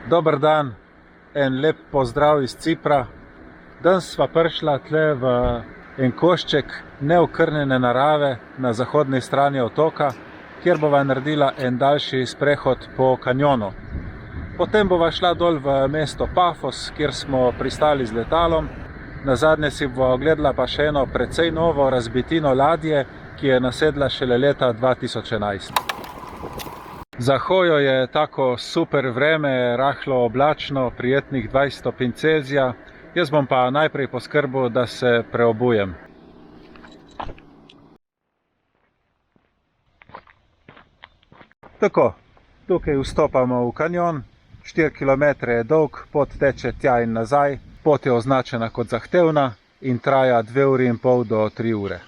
Dober dan, en lep pozdrav iz Cipra. Danes sva prišla tle v en košček neokrnjene narave na zahodni strani otoka, kjer bova naredila en daljši sprehod po kanjonu. Potem bova šla dol v mesto Pafos, kjer smo pristali z letalom. Nazadnje si bova ogledala pa še eno precej novo razbitino ladje, ki je nasedla šele leta 2011. Za hojo je tako super vreme, rahlo oblačno, prijetnih 20 stopinj Celzija. Jaz bom pa najprej poskrbel, da se preobujem. Tako, tukaj vstopamo v kanjon, 4 km je dolg, pot teče tja in nazaj, pot je označena kot zahtevna in traja 2 uri in pol do 3 ure.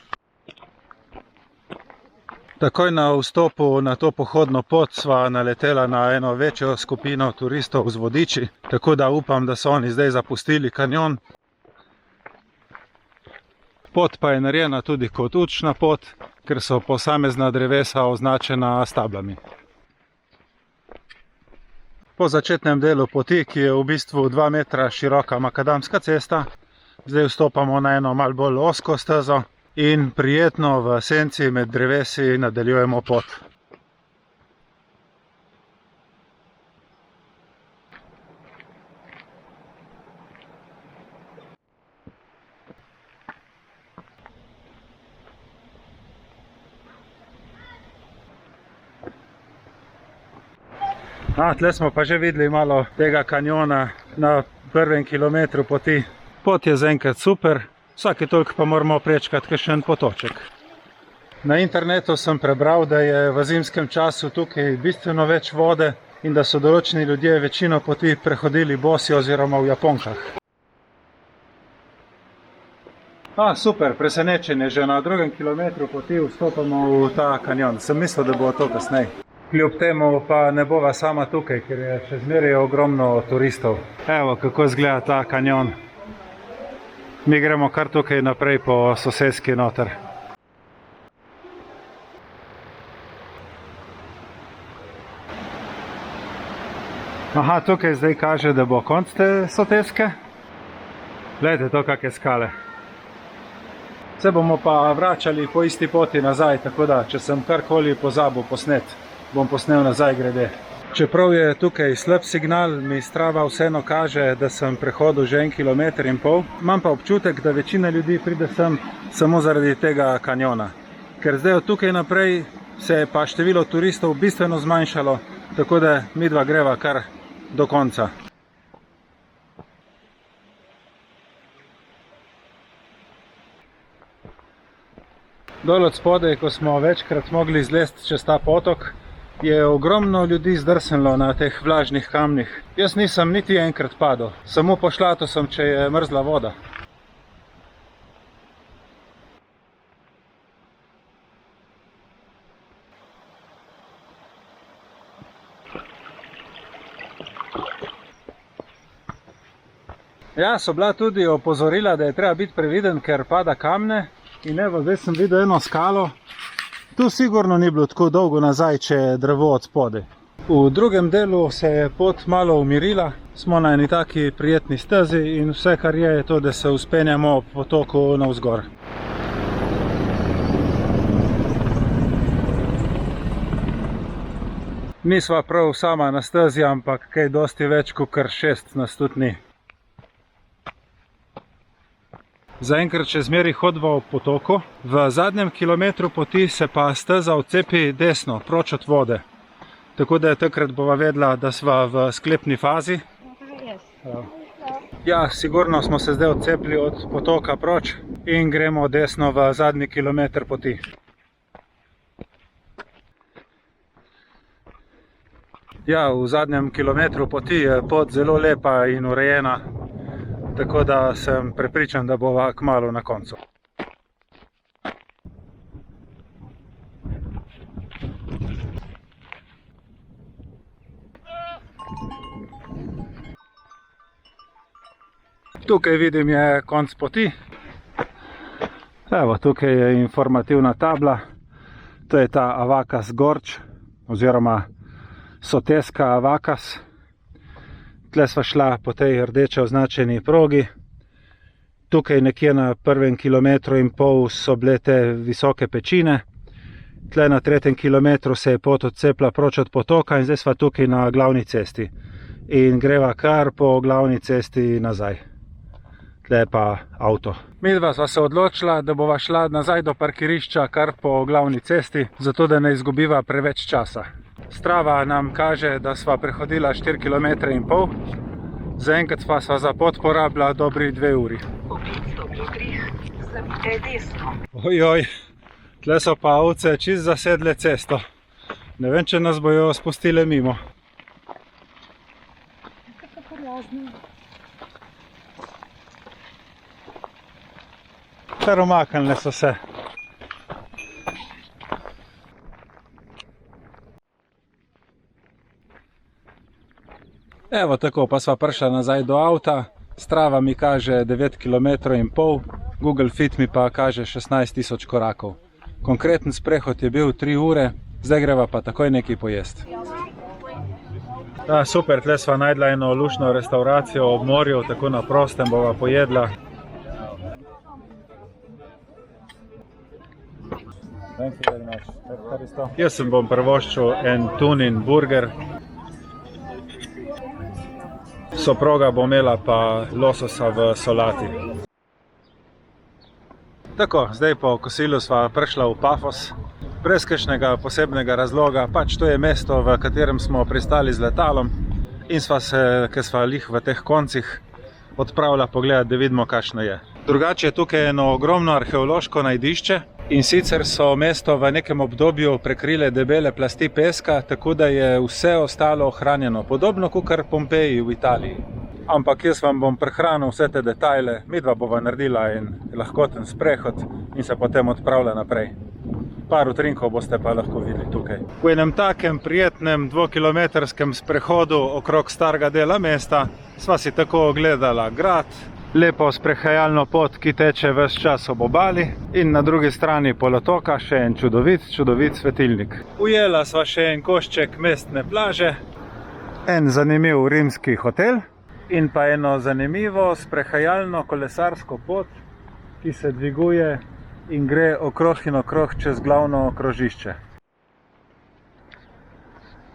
Takoj na vstopu na to pohodno pot sva naletela na eno večjo skupino turistov z vodiči, tako da upam, da so oni zdaj zapustili kanjon. Pot pa je narejena tudi kot učna pot, ker so posamezna drevesa označena s tablami. Po začetnem delu poti, ki je v bistvu 2 metra široka makadamska cesta, zdaj vstopamo na eno malo bolj ozko stezo in prijetno v senci med drevesi nadaljujemo pot. Tle smo pa že videli malo tega kanjona na prvem kilometru poti. Pot je zaenkrat super, vsake toliko pa moramo prečkati kakšen potoček. Na internetu sem prebral, da je v zimskem času tukaj bistveno več vode in da so določeni ljudje večino poti prehodili bosi oziroma v japonkah. Super, presenečenje, že na 2. kilometru poti vstopamo v ta kanjon. Sem mislil, da bo to kasneje. Kljub temu pa ne bova sama tukaj, ker je še zmeraj ogromno turistov. Evo, kako izgleda ta kanjon. Mi gremo kar tukaj naprej po soseski noter. Tukaj zdaj kaže, da bo konc te soteske. Glejte to, kakšne skale. Se bomo pa vračali po isti poti nazaj, tako da, če sem karkoli pozabil posnet, bom posnel nazaj grede. Čeprav je tukaj slab signal, mi Strava vseeno kaže, da sem prehodil že 1,5 km. Imam pa občutek, da večina ljudi pride sem samo zaradi tega kanjona. Ker zdaj od tukaj naprej se je pa število turistov bistveno zmanjšalo, tako da midva greva kar do konca. Dol od spodaj, ko smo večkrat mogli zlesti čez ta potok, je ogromno ljudi zdrsnilo na teh vlažnih kamnih. Jaz nisem niti enkrat padel, samo pošlato sem, če je mrzla voda. Ja, so bila tudi opozorila, da je treba biti previden, ker pada kamne. In evo, zdaj sem videl eno skalo. Tu sigurno ni bilo tako dolgo nazaj, če je drevo od spodaj. V drugem delu se je pot malo umirila, smo na eni taki prijetni stezi in vse, kar je to, da se vzpenjamo po potoku navzgor. Nisva prav sama na stezi, ampak kaj dosti več kot kar 6 nas tudi ni. Zaenkrat še zmeraj hodva ob potoku. V zadnjem kilometru poti se pa steza odcepi desno, proč od vode. Tako da takrat bova vedela, da sva v sklepni fazi. Ja, sigurno smo se zdaj odcepili od potoka proč in gremo desno v zadnji kilometr poti. Ja, v zadnjem kilometru poti je pot zelo lepa in urejena. Tako da sem prepričan, da bova kmalu na koncu. Tukaj vidim je konc poti. Evo, tukaj je informativna tabla. To je ta Avakas Gorge oziroma Soteska Avakas. Tle sva šla po tej rdeče označeni progi. Tukaj nekje na 1,5 kilometru so bile te visoke pečine. Tle na 3. kilometru se je pot odcepla proč od potoka in zdaj sva tukaj na glavni cesti. In greva kar po glavni cesti nazaj. Tle pa avto. Midva sva se odločila, da bova šla nazaj do parkirišča kar po glavni cesti, zato da ne izgubiva preveč časa. Strava nam kaže, da sva prehodila 4,5 km. Zaenkrat pa sva za pot porabila dobri 2 uri. Ojoj, tle so pa ovce čist zasedle cesto. Ne vem, če nas bojo spustile mimo. Kar omaknile so se. Evo tako, pa sva prišla nazaj do avta. Strava mi kaže 9,5 km, Google Fit mi pa kaže 16.000 korakov. Konkreten sprehod je bil 3 ure, zdaj greva pa takoj nekaj pojesti. Super, tle sva najdla eno lušno restauracijo ob morju, tako na prostem bova pojedla. Jaz sem bom privoščil en tunin burger. Soproga bo imela pa lososa v solati. Tako, zdaj po kosilu sva prišla v Pafos. Brez kakšnega posebnega razloga, pač to je mesto, v katerem smo pristali z letalom. In sva se, ker sva lih v teh koncih, odpravila pogledati, da vidimo, kakšno je. Drugače je tukaj eno ogromno arheološko najdišče. In sicer so mesto v nekem obdobju prekrile debele plasti peska, tako da je vse ostalo ohranjeno, podobno kakor Pompeji v Italiji. Ampak jaz vam bom prehranil vse te detajle, midva bova naredila en lahkoten sprehod in se potem odpravila naprej. Par utrinkov boste pa lahko videli tukaj. V enem takem prijetnem 2-kilometrskem sprehodu okrog starega dela mesta sva si tako ogledala grad, lepo sprehajalno pot, ki teče ves čas ob obali, in na drugi strani polotoka še en čudovit svetilnik. Ujela sva še en košček mestne plaže, en zanimiv rimski hotel in pa eno zanimivo sprehajalno kolesarsko pot, ki se dviguje in gre okrog in okrog čez glavno krožišče.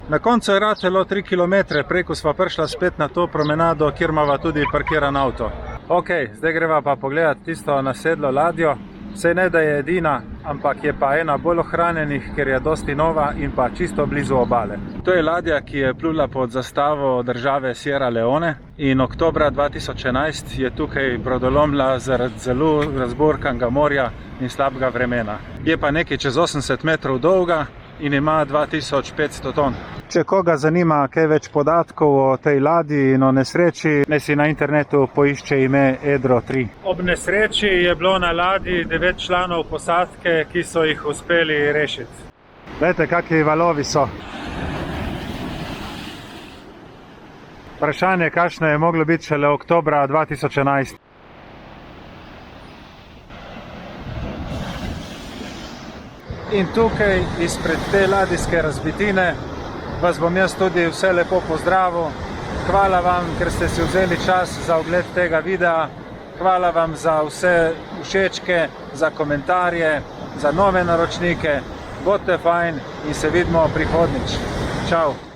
Na koncu je ratelo 3 km, preko sva prišla spet na to promenado, kjer imava tudi parkiran avto. Ok, zdaj greva pa pogledati tisto nasedlo ladjo. Saj ne, da je edina, ampak je pa ena bolj ohranjenih, ker je dosti nova in pa čisto blizu obale. To je ladja, ki je plula pod zastavo države Sierra Leone in oktobra 2011 je tukaj brodolomila zaradi zelo razburkanega morja in slabega vremena. Je pa nekaj čez 80 metrov dolga in ima 2500 ton. Če koga zanima kaj več podatkov o tej ladji in o nesreči, naj si na internetu poišče ime Edro 3. Ob nesreči je bilo na ladji 9 članov posadke, ki so jih uspeli rešiti. Glejte, kakšni valovi so. Vprašanje, kakšno je moglo biti šele oktobra 2011. In tukaj izpred te ladijske razbitine vas bom jaz tudi vse lepo pozdravil. Hvala vam, ker ste si vzeli čas za ogled tega videa. Hvala vam za vse všečke, za komentarje, za nove naročnike. Bodite fajn in se vidimo prihodnjič. Čau!